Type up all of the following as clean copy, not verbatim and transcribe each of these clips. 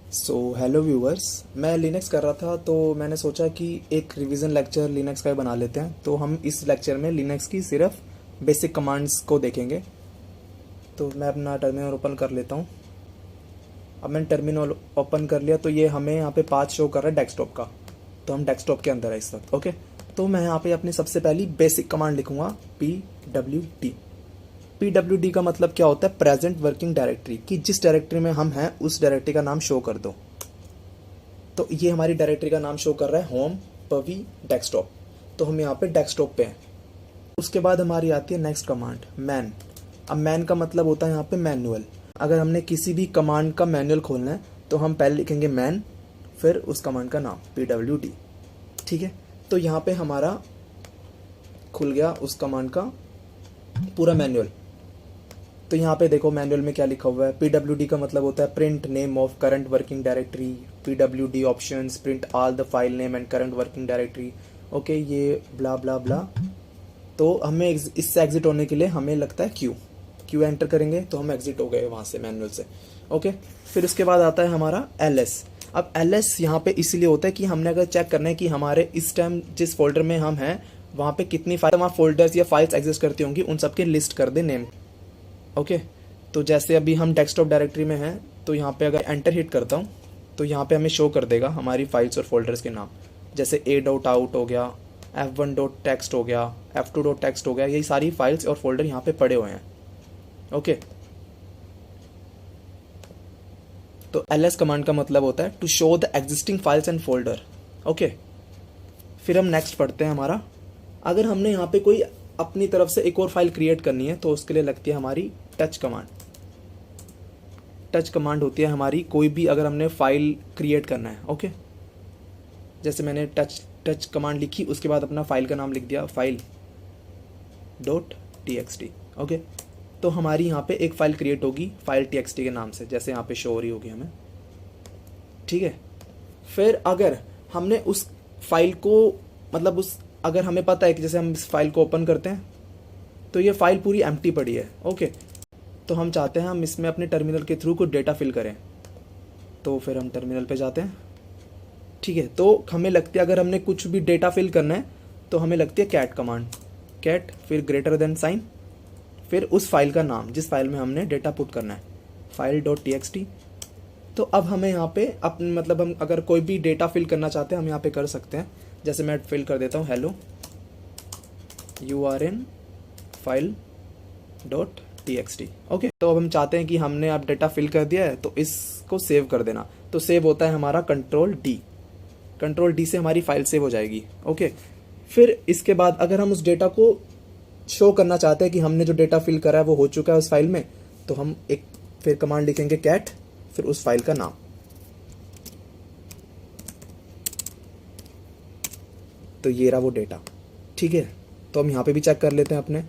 Hello viewers, मैं Linux कर रहा था तो मैंने सोचा कि एक रिवीजन लेक्चर लिनक्स का ही बना लेते हैं। तो हम इस लेक्चर में लिनक्स की सिर्फ बेसिक कमांड्स को देखेंगे। तो मैं अपना टर्मिनल ओपन कर लेता हूँ। अब मैंने टर्मिनल ओपन कर लिया तो ये हमें यहाँ पे पाथ शो कर रहा है डेस्कटॉप का। तो हम डेस्कटॉप के अंदर है इस वक्त। ओके, तो मैं यहाँ पे अपनी सबसे पहली बेसिक कमांड लिखूँगा PWD। PWD का मतलब क्या होता है? प्रेजेंट वर्किंग डायरेक्टरी, कि जिस डायरेक्टरी में हम हैं उस डायरेक्टरी का नाम शो कर दो। तो ये हमारी डायरेक्टरी का नाम शो कर रहा है होम पवी डेस्कटॉप। तो हम यहाँ पे डेस्कटॉप पे हैं। उसके बाद हमारी आती है नेक्स्ट कमांड मैन। अब मैन का मतलब होता है यहाँ पे मैनुअल। अगर हमने किसी भी कमांड का मैनुअल खोलना है तो हम पहले लिखेंगे मैन, फिर उस कमांड का नाम PWD। ठीक है, तो यहाँ पे हमारा खुल गया उस कमांड का पूरा मैनुअल। तो यहाँ पे देखो मैनुअल में क्या लिखा हुआ है। PWD का मतलब होता है print name of current working directory. PWD options print all the file name and current working directory. Okay, ये ब्ला ब्ला ब्ला। तो हमें इससे एग्जिट होने के लिए हमें लगता है क्यू एंटर करेंगे तो हम एग्जिट हो गए वहाँ से मैनुअल से। ओके, फिर उसके बाद आता है हमारा LS। अब LS यहाँ पे इसलिए होता है कि हमने अगर चेक करना है कि हमारे इस टाइम जिस फोल्डर में हम हैं वहाँ पे कितनी फाइल वहाँ फोल्डर्स या फाइल्स एग्जिस्ट करती होंगी, उन सबके लिस्ट कर दे नेम। ओके, तो जैसे अभी हम डेस्कटॉप डायरेक्टरी में हैं तो यहाँ पे अगर एंटर हिट करता हूँ तो यहाँ पे हमें शो कर देगा हमारी फाइल्स और फोल्डर्स के नाम। जैसे a.out हो गया, f1.txt हो गया, f2.txt हो गया। यही सारी फाइल्स और फोल्डर यहाँ पे पड़े हुए हैं। ओके, तो ls कमांड का मतलब होता है to show the existing files and folder. Okay, फिर हम नेक्स्ट पढ़ते हैं हमारा। अगर हमने यहाँ पे कोई अपनी तरफ से एक और फाइल क्रिएट करनी है तो उसके लिए लगती है हमारी टच कमांड। टच कमांड होती है हमारी कोई भी अगर हमने फाइल क्रिएट करना है। ओके, जैसे मैंने टच कमांड लिखी, उसके बाद अपना फाइल का नाम लिख दिया file.txt। ओके, तो हमारी यहाँ पे एक फाइल क्रिएट होगी file.txt के नाम से, जैसे यहाँ पे शो हो रही होगी हमें। ठीक है, फिर अगर हमने उस फाइल को मतलब अगर हमें पता है कि जैसे हम इस फाइल को ओपन करते हैं तो ये फाइल पूरी एम्प्टी पड़ी है। ओके, तो हम चाहते हैं हम इसमें अपने टर्मिनल के थ्रू कुछ डेटा फिल करें। तो फिर हम टर्मिनल पे जाते हैं। ठीक है, तो हमें लगती है अगर हमने कुछ भी डेटा फिल करना है तो हमें लगती है कैट कमांड। कैट, फिर ग्रेटर देन साइन, फिर उस फाइल का नाम जिस फाइल में हमने डेटा पुट करना है, file.txt। तो अब हमें यहाँ पे अपने मतलब हम अगर कोई भी डेटा फिल करना चाहते हैं हम यहाँ पे कर सकते हैं। जैसे मैं फिल कर देता हूँ hello you are in file.txt। Okay, तो अब हम चाहते हैं कि हमने अब डेटा फिल कर दिया है तो इसको सेव कर देना। तो सेव होता है हमारा कंट्रोल डी से हमारी फाइल सेव हो जाएगी। ओके, फिर इसके बाद अगर हम उस डेटा को शो करना चाहते हैं कि हमने जो डेटा फिल करा है वो हो चुका है उस फाइल में, तो हम एक फिर कमांड लिखेंगे कैट, फिर उस फाइल का नाम। तो ये रहा वो डेटा। ठीक है, तो हम यहाँ पे भी चेक कर लेते हैं अपने।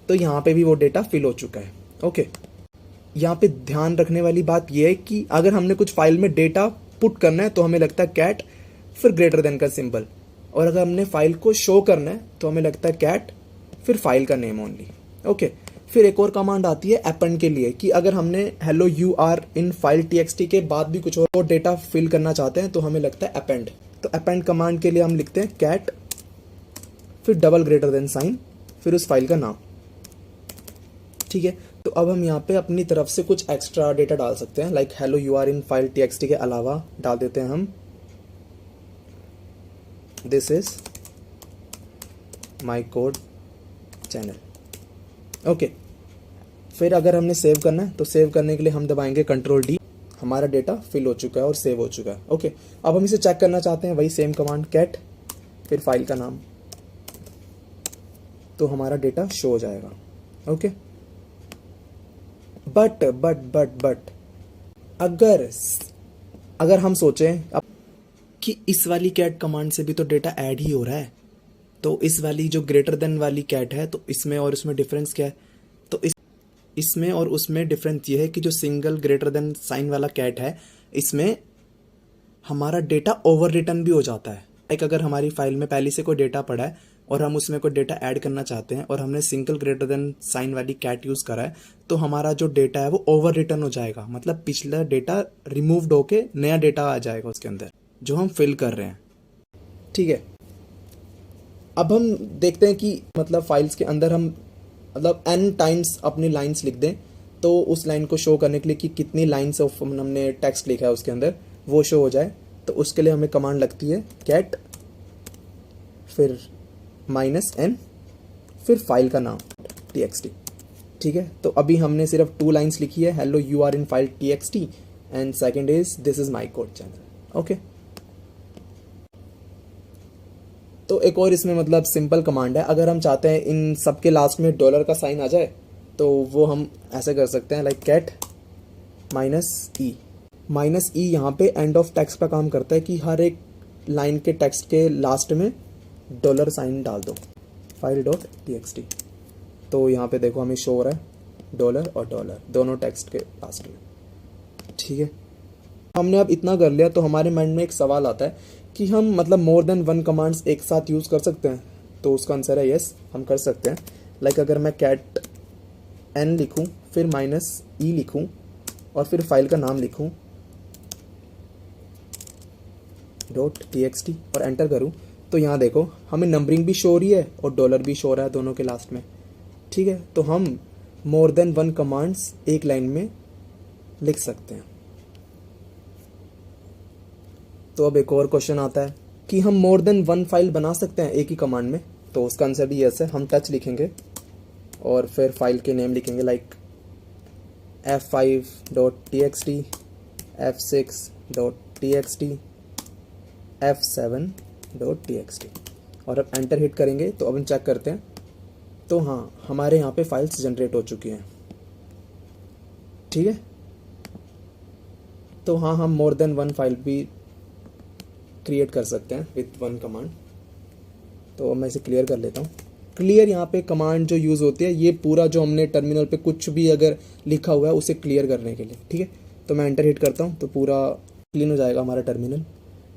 तो यहाँ पे भी वो डेटा फिल हो चुका है। ओके, यहाँ पे ध्यान रखने वाली बात यह है कि अगर हमने कुछ फाइल में डेटा पुट करना है तो हमें लगता है कैट फिर ग्रेटर देन का सिंबल, और अगर हमने फाइल को शो करना है तो हमें लगता है कैट फिर फाइल का नेम ओनली। ओके, फिर एक और कमांड आती है अपेंड के लिए, कि अगर हमने hello you are in file.txt के बाद भी कुछ और डेटा फिल करना चाहते हैं तो हमें लगता है अपेंड। तो अपेंड कमांड के लिए हम लिखते हैं कैट फिर डबल ग्रेटर देन साइन, फिर उस फाइल का नाम। ठीक है, तो अब हम यहाँ पे अपनी तरफ से कुछ एक्स्ट्रा डेटा डाल सकते हैं, like hello you are in file.txt के अलावा डाल देते हैं हम this is my code channel. Okay, फिर अगर हमने सेव करना है तो सेव करने के लिए हम दबाएंगे कंट्रोल डी। हमारा डेटा फिल हो चुका है और सेव हो चुका है। ओके, अब हम इसे चेक करना चाहते हैं, वही सेम कमांड कैट फिर फाइल का नाम, तो हमारा डेटा शो हो जाएगा। ओके, बट अगर हम सोचें कि इस वाली कैट कमांड से भी तो डेटा ऐड ही हो रहा है, तो इस वाली जो ग्रेटर देन वाली कैट है तो इसमें और उसमें डिफरेंस क्या है? तो इसमें और उसमें डिफरेंस ये है कि जो सिंगल ग्रेटर देन साइन वाला कैट है इसमें हमारा डेटा ओवर रिटन भी हो जाता है। लाइक अगर हमारी फाइल में पहले से कोई डेटा पड़ा है और हम उसमें कोई डेटा ऐड करना चाहते हैं और हमने सिंगल ग्रेटर देन साइन वाली कैट यूज़ करा है, तो हमारा जो डेटा है वो ओवर रिटर्न हो जाएगा, मतलब पिछला डेटा रिमूव्ड होके नया डेटा आ जाएगा उसके अंदर जो हम फिल कर रहे हैं। ठीक है, अब हम देखते हैं कि मतलब फाइल्स के अंदर हम मतलब n टाइम्स अपनी लाइंस लिख दें तो उस लाइन को शो करने के लिए कि कितनी लाइंस ऑफ हमने टेक्स्ट लिखा है उसके अंदर वो शो हो जाए, तो उसके लिए हमें कमांड लगती है कैट फिर -n फिर फाइल का नाम txt। ठीक है, तो अभी हमने सिर्फ 2 लाइंस लिखी है, hello you are in file txt and second is this is my code channel. Okay, तो एक और इसमें मतलब सिंपल कमांड है, अगर हम चाहते हैं इन सब के लास्ट में डॉलर का साइन आ जाए तो वो हम ऐसे कर सकते हैं, लाइक कैट -e यहाँ पे एंड ऑफ टेक्स्ट का काम करता है कि हर एक लाइन के टेक्स्ट के लास्ट में डॉलर साइन डाल दो फाइल डॉट txt। तो यहाँ पे देखो हमें शो हो रहा है डॉलर और डॉलर दोनों टेक्स्ट के लास्ट में। ठीक है, हमने अब इतना कर लिया तो हमारे माइंड में एक सवाल आता है कि हम मतलब मोर देन 1 कमांड्स एक साथ यूज़ कर सकते हैं, तो उसका आंसर है यस, हम कर सकते हैं। लाइक अगर मैं कैट n लिखूं फिर -e लिखूं और फिर फाइल का नाम लिखूं .txt और एंटर करूं, तो यहाँ देखो हमें नंबरिंग भी शो हो रही है और डॉलर भी शो हो रहा है दोनों के लास्ट में। ठीक है, तो हम मोर देन 1 कमांड्स एक लाइन में लिख सकते हैं। तो अब एक और क्वेश्चन आता है कि हम मोर देन 1 फाइल बना सकते हैं एक ही कमांड में, तो उसका आंसर भी यस है। हम टच लिखेंगे और फिर फाइल के नेम लिखेंगे लाइक f5.txt, f6.txt, f7.txt और अब एंटर हिट करेंगे तो अब हम चेक करते हैं, तो हाँ हमारे यहाँ पे फाइल्स जनरेट हो चुकी हैं। ठीक है, तो हाँ हम मोर देन 1 फाइल भी क्रिएट कर सकते हैं विथ 1 कमांड। तो मैं इसे क्लियर कर लेता हूँ। क्लियर यहाँ पे कमांड जो यूज़ होती है ये पूरा जो हमने टर्मिनल पे कुछ भी अगर लिखा हुआ है उसे क्लियर करने के लिए। ठीक है, तो मैं एंटर हिट करता हूँ तो पूरा क्लीन हो जाएगा हमारा टर्मिनल।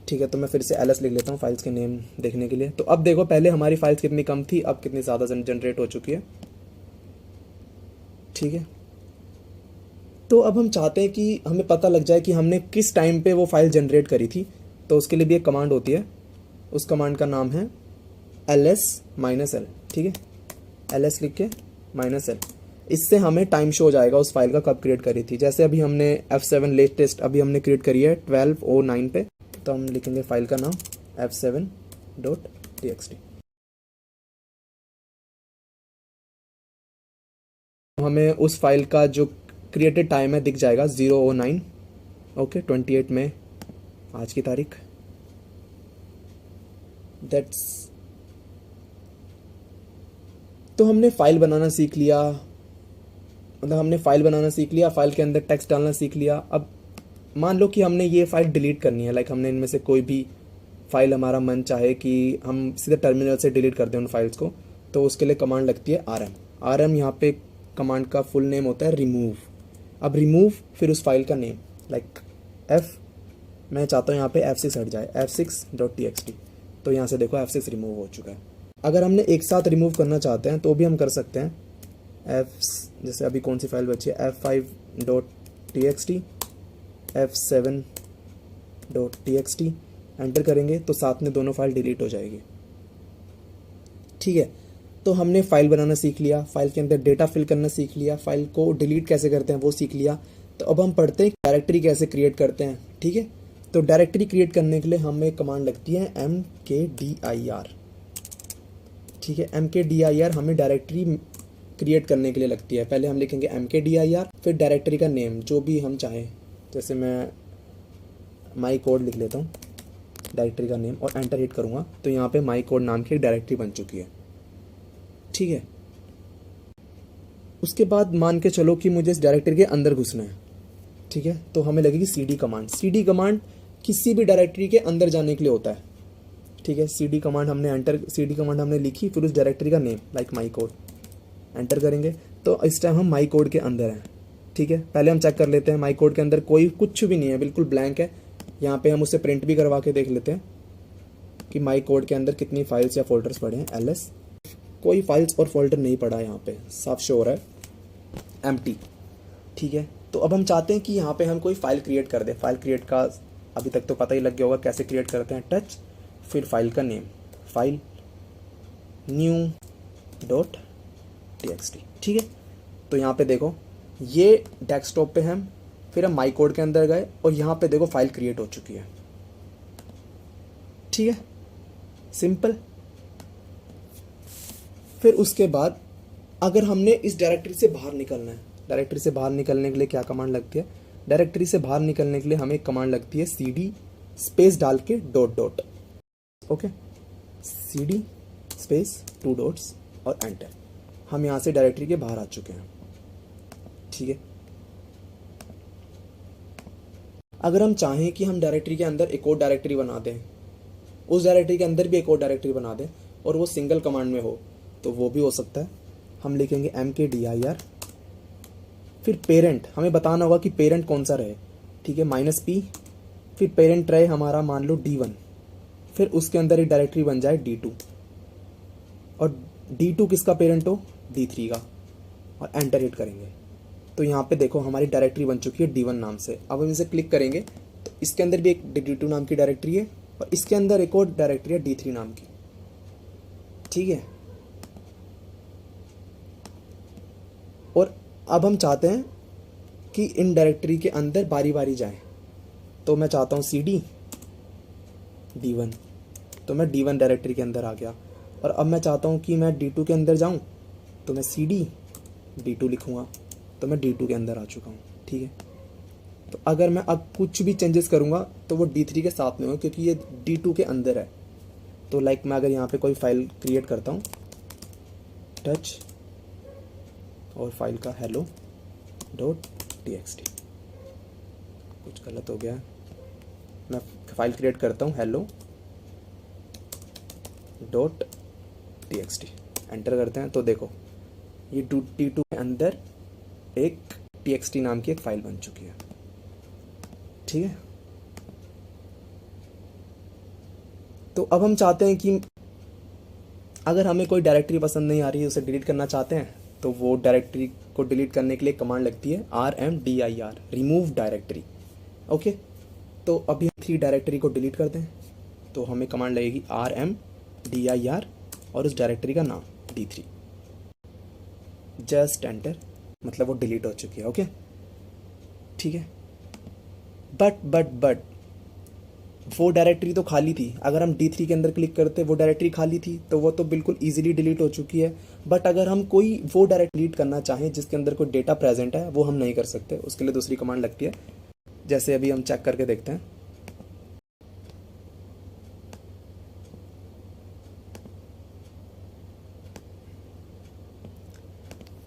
ठीक है, तो मैं फिर से ls लिख लेता हूँ फाइल्स के नेम देखने के लिए। तो अब देखो पहले हमारी फाइल्स कितनी कम थी, अब कितनी ज़्यादा जनरेट हो चुकी है। ठीक है, तो अब हम चाहते हैं कि हमें पता लग जाए कि हमने किस टाइम पे वो फाइल जनरेट करी थी, तो उसके लिए भी एक कमांड होती है, उस कमांड का नाम है ls-l। ठीक है, ls लिख के -l, इससे हमें टाइम शो हो जाएगा उस फाइल का कब क्रिएट करी थी। जैसे अभी हमने f7 लेटेस्ट अभी हमने क्रिएट करी है 12:09 पे, तो हम लिखेंगे फाइल का नाम f7.txt। हमें उस फाइल का जो क्रिएटेड टाइम है दिख जाएगा 0:09। ओके, 28 मई आज की तारीख। दैट्स, तो हमने फाइल बनाना सीख लिया, मतलब हमने फाइल बनाना सीख लिया, फाइल के अंदर टेक्स्ट डालना सीख लिया। अब मान लो कि हमने ये फाइल डिलीट करनी है, लाइक हमने इनमें से कोई भी फाइल हमारा मन चाहे कि हम सीधे टर्मिनल से डिलीट कर दें उन फाइल्स को, तो उसके लिए कमांड लगती है rm। यहाँ पे कमांड का फुल नेम होता है रिमूव। अब रिमूव फिर उस फाइल का नेम, लाइक मैं चाहता हूँ यहाँ पे f6 हट जाए, f6.txt, तो यहाँ से देखो f6 रिमूव हो चुका है। अगर हमने एक साथ रिमूव करना चाहते हैं तो भी हम कर सकते हैं। जैसे अभी कौन सी फाइल बची है, f5.txt, f7.txt एंटर करेंगे तो साथ में दोनों फाइल डिलीट हो जाएगी। ठीक है, तो हमने फाइल बनाना सीख लिया, फाइल के अंदर डेटा फिल करना सीख लिया, फाइल को डिलीट कैसे करते हैं वो सीख लिया। तो अब हम पढ़ते हैं डायरेक्टरी कैसे क्रिएट करते हैं। ठीक है, तो डायरेक्टरी क्रिएट करने के लिए हमें कमांड लगती है mkdir। ठीक है, mkdir हमें डायरेक्टरी क्रिएट करने के लिए लगती है। पहले हम लिखेंगे mkdir, फिर डायरेक्टरी का नेम जो भी हम चाहें, जैसे मैं माई कोड लिख लेता हूँ डायरेक्टरी का नेम और एंटर हिट करूँगा तो यहाँ पे माई कोड नाम की एक डायरेक्टरी बन चुकी है। ठीक है, उसके बाद मान के चलो कि मुझे इस डायरेक्टरी के अंदर घुसना है। ठीक है, तो हमें लगेगी cd कमांड। cd कमांड किसी भी डायरेक्टरी के अंदर जाने के लिए होता है। ठीक है, cd कमांड हमने लिखी, फिर उस डायरेक्टरी का name like my code enter करेंगे तो इस टाइम हम माई कोड के अंदर हैं। ठीक है, पहले हम चेक कर लेते हैं माई कोड के अंदर कोई कुछ भी नहीं है, बिल्कुल ब्लैंक है। यहाँ पे हम उससे प्रिंट भी करवा के देख लेते हैं। कि माई कोड के अंदर कितनी फाइल्स या फोल्डर्स पड़े हैं, ls कोई फाइल्स और फोल्डर नहीं पड़ा है, यहाँ पे साफ शो हो रहा है empty। ठीक है, तो अब हम चाहते हैं कि यहाँ पे हम कोई फाइल क्रिएट कर दें। फाइल क्रिएट का अभी तक तो पता ही लग गया होगा कैसे क्रिएट करते हैं, टच, फिर फाइल का name, file new dot txt। ठीक है, तो यहाँ पे देखो ये डेस्कटॉप पे हम, फिर हम माई कोड के अंदर गए और यहाँ पे देखो फाइल क्रिएट हो चुकी है। ठीक है, सिंपल। फिर उसके बाद अगर हमने इस डायरेक्टरी से बाहर निकलना है, डायरेक्टरी से बाहर निकलने के लिए क्या कमांड लगती है, डायरेक्टरी से बाहर निकलने के लिए हमें एक कमांड लगती है cd स्पेस डाल के dot dot. Okay, cd space 2 dots और एंटर। हम यहाँ से डायरेक्टरी के बाहर आ चुके हैं। ठीक है, अगर हम चाहें कि हम डायरेक्टरी के अंदर एक और डायरेक्टरी बना दें, उस डायरेक्टरी के अंदर भी एक और डायरेक्टरी बना दें और वो सिंगल कमांड में हो, तो वो भी हो सकता है। हम लिखेंगे mkdir, फिर पेरेंट, हमें बताना होगा कि पेरेंट कौन सा रहे। ठीक है, -p, फिर पेरेंट रहे हमारा मान लो d1, फिर उसके अंदर एक डायरेक्टरी बन जाए d2, और d2 किसका पेरेंट हो, d3 का, और एंटर हिट करेंगे। तो यहाँ पे देखो हमारी डायरेक्टरी बन चुकी है d1 नाम से। अब हम इसे क्लिक करेंगे तो इसके अंदर भी एक d2 नाम की डायरेक्टरी है और इसके अंदर एक और डायरेक्टरी है d3 नाम की। ठीक है, और अब हम चाहते हैं कि इन डायरेक्टरी के अंदर बारी बारी जाए, तो मैं चाहता हूँ cd d1, तो मैं d1 डायरेक्टरी के अंदर आ गया। और अब मैं चाहता हूँ कि मैं d2 के अंदर जाऊँ, तो मैं cd d2 लिखूँगा, तो मैं d2 के अंदर आ चुका हूँ। ठीक है, तो अगर मैं अब कुछ भी चेंजेस करूँगा तो वो d3 के साथ में हो, क्योंकि ये d2 के अंदर है। तो लाइक मैं अगर यहाँ पे कोई फाइल क्रिएट करता हूँ, टच, और फाइल का hello डॉट txt, कुछ गलत हो गया है, मैं फाइल क्रिएट करता हूँ hello डॉट txt, एंटर करते हैं तो देखो ये d2 के अंदर एक txt नाम की एक फाइल बन चुकी है। ठीक है, तो अब हम चाहते हैं कि अगर हमें कोई डायरेक्टरी पसंद नहीं आ रही है, उसे डिलीट करना चाहते हैं, तो वो डायरेक्टरी को डिलीट करने के लिए कमांड लगती है rmdir, रिमूव डायरेक्टरी। ओके, तो अभी 3 डायरेक्टरी को डिलीट करते हैं, तो हमें कमांड लगेगी rmdir और उस डायरेक्टरी का नाम d3, जस्ट एंटर, मतलब वो डिलीट हो चुकी है। ओके, ठीक है, बट वो डायरेक्टरी तो खाली थी। अगर हम d3 के अंदर क्लिक करते, वो डायरेक्टरी खाली थी, तो वो तो बिल्कुल इजीली डिलीट हो चुकी है। बट अगर हम कोई वो डायरेक्टरी डिलीट करना चाहें जिसके अंदर कोई डेटा प्रेजेंट है, वो हम नहीं कर सकते, उसके लिए दूसरी कमांड लगती है। जैसे अभी हम चेक करके देखते हैं,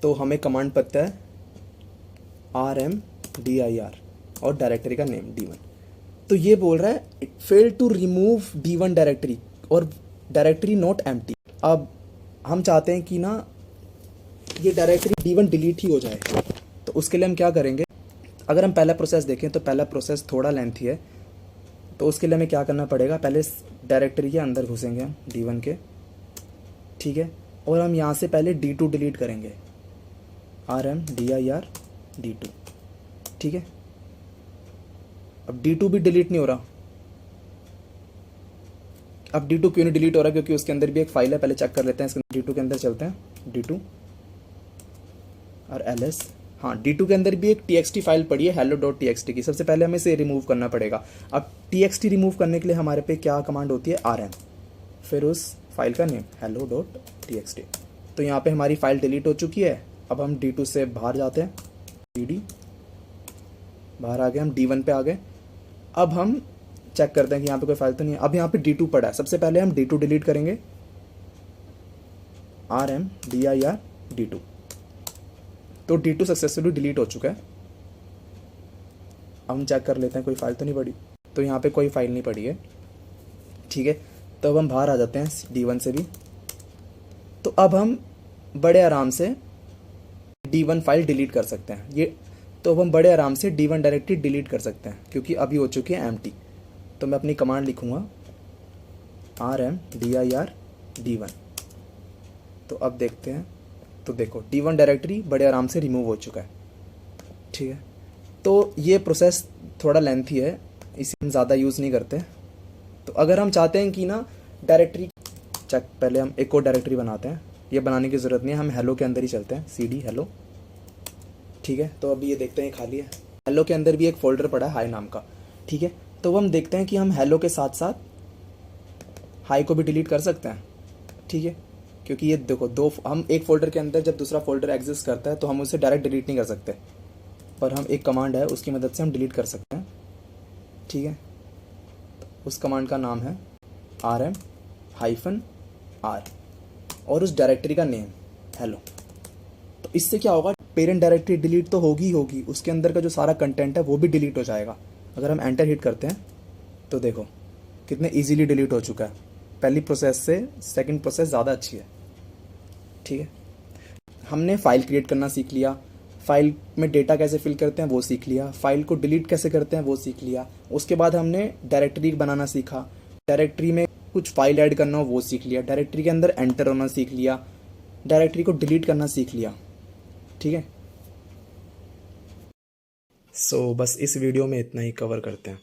तो हमें कमांड पता है rmdir और डायरेक्टरी का नेम d1। तो ये बोल रहा है fail to remove d1 directory और डायरेक्टरी नॉट एम्प्टी। अब हम चाहते हैं कि ना ये डायरेक्टरी d1 डिलीट ही हो जाए, तो उसके लिए हम क्या करेंगे, अगर हम पहला प्रोसेस देखें तो पहला प्रोसेस थोड़ा लेंथी है। तो उसके लिए हमें क्या करना पड़ेगा, पहले डायरेक्टरी के अंदर घुसेंगे हम d1 के, ठीक है, और हम यहाँ से पहले d2 डिलीट करेंगे, rmdir d2, ठीक है। अब d2 भी डिलीट नहीं हो रहा। अब d2 क्यों नहीं डिलीट हो रहा, क्योंकि उसके अंदर भी एक फाइल है। पहले चेक कर लेते हैं, इसके d2 के अंदर चलते हैं, d2 और ls, हाँ d2 के अंदर भी एक txt फाइल पड़ी है hello.txt की। सबसे पहले हमें इसे रिमूव करना पड़ेगा। अब txt रिमूव करने के लिए हमारे पे क्या कमांड होती है, rm, फिर उस फाइल का नेम hello.txt। तो यहाँ पे हमारी फाइल डिलीट हो चुकी है। अब हम d2 से बाहर जाते हैं, cd बाहर आ गए, हम d1 पे आ गए। अब हम चेक करते हैं कि यहाँ पे कोई फाइल तो नहीं है। अब यहाँ पे d2 पड़ा है, सबसे पहले हम d2 डिलीट करेंगे, rmdir d2। तो d2 सक्सेसफुली डिलीट हो चुका है। अब हम चेक कर लेते हैं कोई फाइल तो नहीं पड़ी, तो यहाँ पे कोई फाइल नहीं पड़ी है, ठीक है। तो अब हम बाहर आ जाते हैं d1 से भी। तो अब हम बड़े आराम से d1 फाइल डिलीट कर सकते हैं। ये तो अब हम बड़े आराम से d1 डायरेक्टरी डिलीट कर सकते हैं, क्योंकि अभी हो चुकी है एम्प्टी। तो मैं अपनी कमांड लिखूंगा rmdir_d1। तो अब देखते हैं, तो देखो d1 डायरेक्टरी बड़े आराम से रिमूव हो चुका है। ठीक है, तो ये प्रोसेस थोड़ा लेंथी है, इसे हम ज़्यादा यूज़ नहीं करते। तो अगर हम चाहते हैं कि ना डायरेक्टरी चेक, पहले हम एक और डायरेक्टरी बनाते हैं। ये बनाने की ज़रूरत नहीं है, हम हेलो के अंदर ही चलते हैं, cd हेलो। ठीक है, तो अभी ये देखते हैं खाली है। हेलो के अंदर भी एक फ़ोल्डर पड़ा है हाई नाम का। ठीक है, तो हम देखते हैं कि हम हेलो के साथ साथ हाई को भी डिलीट कर सकते हैं। ठीक है, क्योंकि ये देखो दो, हम एक फ़ोल्डर के अंदर जब दूसरा फ़ोल्डर एग्जिस्ट करता है तो हम उसे डायरेक्ट डिलीट नहीं कर सकते, पर हम एक कमांड है उसकी मदद से हम डिलीट कर सकते हैं। ठीक है, उस कमांड का नाम है rm-r और उस डायरेक्टरी का नेम हेलो। तो इससे क्या होगा, पेरेंट डायरेक्टरी डिलीट तो होगी ही होगी, उसके अंदर का जो सारा कंटेंट है वो भी डिलीट हो जाएगा। अगर हम एंटर हिट करते हैं तो देखो कितने इजीली डिलीट हो चुका है। पहली प्रोसेस से सेकंड प्रोसेस ज़्यादा अच्छी है। ठीक है, हमने फ़ाइल क्रिएट करना सीख लिया, फाइल में डेटा कैसे फिल करते हैं वो सीख लिया, फाइल को डिलीट कैसे करते हैं वो सीख लिया। उसके बाद हमने डायरेक्टरी बनाना सीखा, डायरेक्टरी में कुछ फाइल ऐड करना हो वो सीख लिया, डायरेक्टरी के अंदर एंटर होना सीख लिया, डायरेक्टरी को डिलीट करना सीख लिया। ठीक है, सो बस इस वीडियो में इतना ही कवर करते हैं।